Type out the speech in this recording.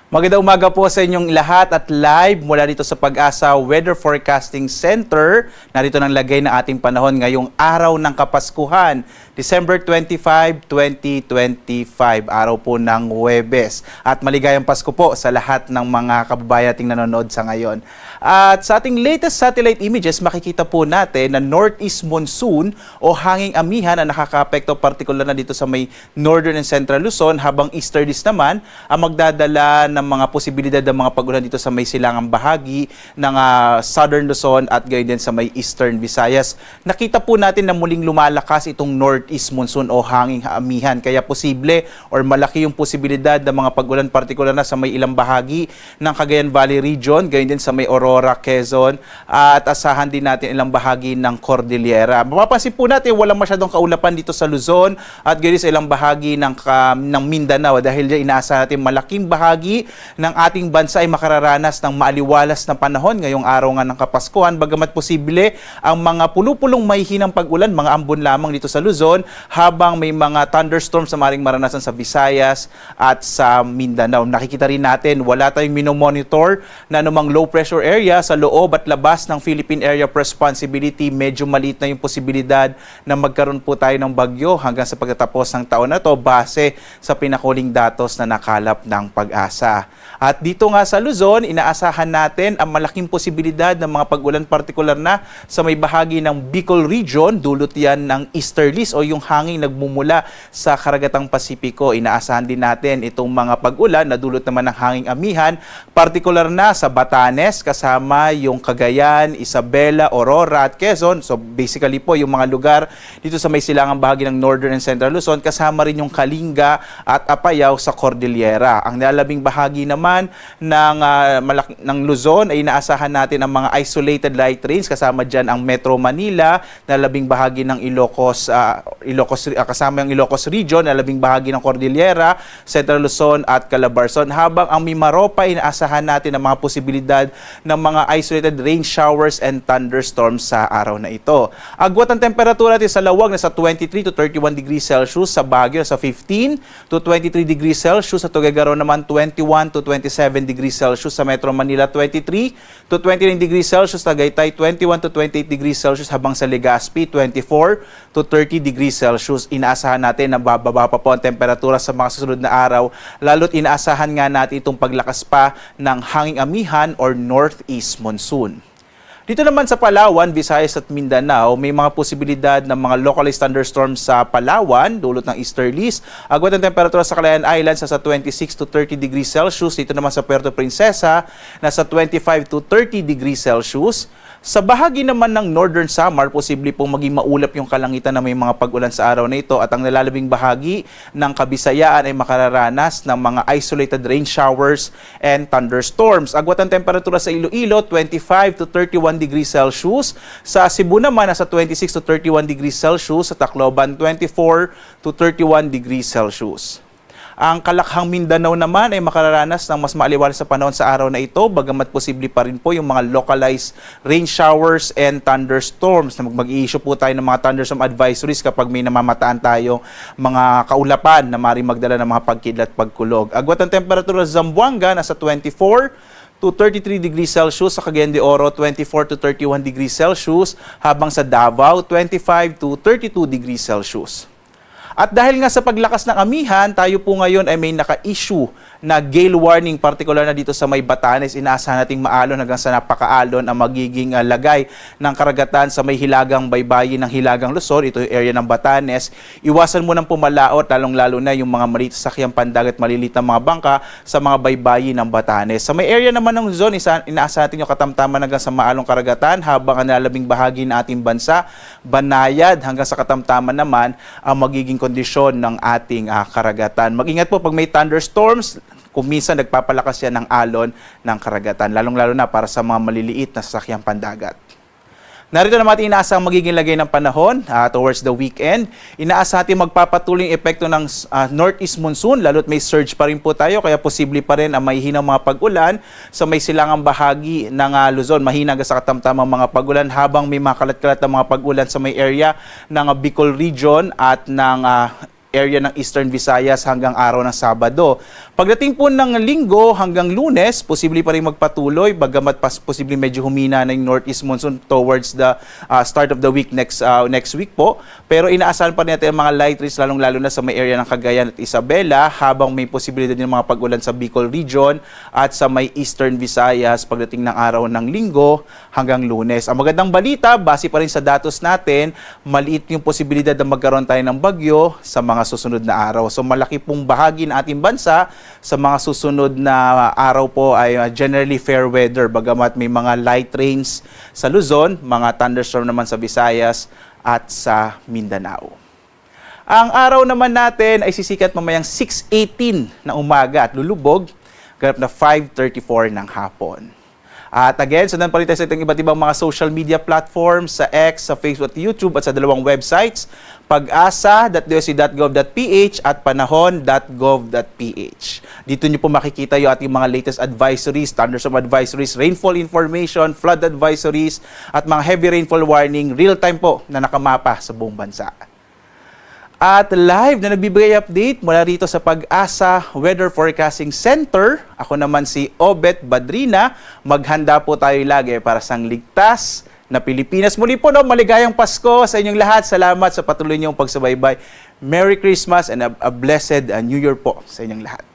Magandang umaga po sa inyong lahat at live mula dito sa Pag-asa Weather Forecasting Center. Narito ng lagay na ating panahon ngayong araw ng Kapaskuhan, December 25, 2025, araw po ng Huwebes. At maligayang Pasko po sa lahat ng mga kababayan nating nanonood sa ngayon. At sa ating latest satellite images, makikita po natin na northeast monsoon o hanging amihan na nakakaapekto partikular na dito sa may northern and central Luzon, habang easterlies naman ang magdadala ng mga posibilidad ng mga pag-ulan dito sa may silangang bahagi ng southern Luzon at gayon din sa may eastern Visayas. Nakita po natin na muling lumalakas itong northeast monsoon o hanging amihan, kaya posible or malaki yung posibilidad ng mga pag-ulan partikular na sa may ilang bahagi ng Cagayan Valley region, gayon din sa may Aurora, Quezon, at asahan din natin ilang bahagi ng Cordillera. Mapapansin po natin walang masyadong kaulapan dito sa Luzon at gayon sa ilang bahagi ng Mindanao, dahil diyan inaasahan natin malaking bahagi ng ating bansa ay makararanas ng maaliwalas na panahon ngayong araw nga ng Kapaskuhan, bagamat posible ang mga pulupulong mahihinang pag-ulan, mga ambon lamang dito sa Luzon, habang may mga thunderstorms na maaaring maranasan sa Visayas at sa Mindanao. Nakikita rin natin wala tayong minomonitor na anumang low pressure area sa loob at labas ng Philippine Area of Responsibility. Medyo maliit na yung posibilidad na magkaroon po tayo ng bagyo hanggang sa pagtatapos ng taon na to base sa pinakuling datos na nakalap ng Pag-asa. At dito nga sa Luzon, inaasahan natin ang malaking posibilidad ng mga pag-ulan partikular na sa may bahagi ng Bicol region. Dulot yan ng easterlies o yung hangin nagmumula sa karagatang Pasipiko. Inaasahan din natin itong mga pag-ulan na dulot naman ng hanging amihan, partikular na sa Batanes, kasama yung Cagayan, Isabela, Aurora at Quezon. So basically po yung mga lugar dito sa may silangang bahagi ng Northern and Central Luzon, kasama rin yung Kalinga at Apayao sa Cordillera. Ang nilalabing bahagi naman ng Luzon ay inaasahan natin ang mga isolated light rains, kasama dyan ang Metro Manila, nilalabing bahagi ng Ilocos, kasama yung Ilocos region, nilalabing bahagi ng Cordillera, Central Luzon at Calabarzon, habang ang Mimaropa ay inaasahan natin ang mga posibilidad ng mga isolated rain showers and thunderstorms sa araw na ito. Agwat ang temperatura natin sa Lawag na sa 23 to 31 degrees Celsius, sa Baguio sa 15 to 23 degrees Celsius, sa Tuguegarao naman 21 to 27 degrees Celsius, sa Metro Manila 23 to 29 degrees Celsius, Tagaytay 21 to 28 degrees Celsius, habang sa Legazpi 24 to 30 degrees Celsius. Inaasahan natin na bababa pa po ang temperatura sa mga susunod na araw, lalo't inaasahan nga natin itong paglakas pa ng hanging amihan or northeast monsoon. Dito naman sa Palawan, Visayas at Mindanao, may mga posibilidad ng mga localized thunderstorms sa Palawan, dulot ng easterlies. Agwat ang temperatura sa Calayan Islands sa 26 to 30 degrees Celsius. Dito naman sa Puerto Princesa, nasa 25 to 30 degrees Celsius. Sa bahagi naman ng Northern Samar, posible pong maging maulap yung kalangitan na may mga pag-ulan sa araw na ito, at ang nalalabing bahagi ng Kabisayaan ay makararanas ng mga isolated rain showers and thunderstorms. Agwat ang temperatura sa Iloilo, 25 to 31 degrees Celsius. Sa Cebu naman, nasa 26 to 31 degrees Celsius. Sa Tacloban, 24 to 31 degrees Celsius. Ang Kalakhang Mindanao naman ay makararanas ng mas maaliwalas sa panahon sa araw na ito, bagamat posible pa rin po yung mga localized rain showers and thunderstorms. Mag-i-issue po tayo ng mga thunderstorm advisories kapag may namamataan tayo mga kaulapan na maaaring magdala ng mga pagkidlat at pagkulog. Agwat ang temperatura sa Zamboanga, nasa 24 to 33 degrees Celsius, sa Cagayan de Oro 24 to 31 degrees Celsius, habang sa Davao 25 to 32 degrees Celsius. At dahil nga sa paglakas ng amihan, tayo po ngayon ay may naka-issue na gale warning, partikular na dito sa may Batanes. Inaasahan nating maalon hanggang sa napakaalon ang magiging lagay ng karagatan sa may hilagang baybayin ng Hilagang Luzon. Ito yung area ng Batanes. Iwasan mo ng pumalaot, lalong-lalo na yung mga maliit sa sakyang pandagat, malilit na mga bangka sa mga baybayin ng Batanes. Sa may area naman ng Luzon, inaasahan natin yung katamtaman hanggang sa maalong karagatan, habang ang nalalabing bahagi ng ating bansa, banayad hanggang sa katamtaman naman ang magiging kondisyon ng ating karagatan. Mag-ingat po pag may thunderstorms. Kung minsan nagpapalakas yan ng alon ng karagatan, lalong-lalo na para sa mga maliliit na sasakyang pandagat. Narito naman ating inaasahang magiging lagay ng panahon towards the weekend. Inaasahan natin magpapatuloy yung epekto ng northeast monsoon, lalo't may surge pa rin po tayo, kaya posible pa rin ang mahihinang mga pag-ulan sa may silangang bahagi ng Luzon. Mahina sa katamtamang mga pag-ulan, habang may mga kalat-kalat na mga pag-ulan sa may area ng Bicol region at ng area ng Eastern Visayas hanggang araw ng Sabado. Pagdating po ng Linggo hanggang Lunes, posible pa rin magpatuloy, bagamat posible medyo humina na yung northeast monsoon towards the start of the week next week po. Pero inaasahan pa rin natin ang mga light rains, lalong-lalo na sa may area ng Cagayan at Isabela, habang may posibilidad din ng mga pag-ulan sa Bicol region at sa may Eastern Visayas pagdating ng araw ng Linggo hanggang Lunes. Ang magandang balita, base pa rin sa datos natin, maliit yung posibilidad na magkaroon tayo ng bagyo sa mga susunod na araw. So malaki pong bahagi ng ating bansa sa mga susunod na araw po ay generally fair weather, bagamat may mga light rains sa Luzon, mga thunderstorm naman sa Visayas at sa Mindanao. Ang araw naman natin ay sisikat mamayang 6:18 na umaga at lulubog ganap na 5:34 ng hapon. At again, sundan pa rin tayo sa itong iba't ibang mga social media platforms, sa X, sa Facebook at YouTube at sa dalawang websites, pag-asa.doc.gov.ph at panahon.gov.ph. Dito nyo po makikita yung ating mga latest advisories, thunderstorm advisories, rainfall information, flood advisories, at mga heavy rainfall warning, real-time po na nakamapa sa buong bansa. At live na nagbibigay update mula rito sa Pag-asa Weather Forecasting Center. Ako naman si Obet Badrina. Maghanda po tayo lagi para sa ligtas na Pilipinas. Muli po, maligayang Pasko sa inyong lahat. Salamat sa patuloy niyong pagsubaybay. Merry Christmas and a blessed New Year po sa inyong lahat.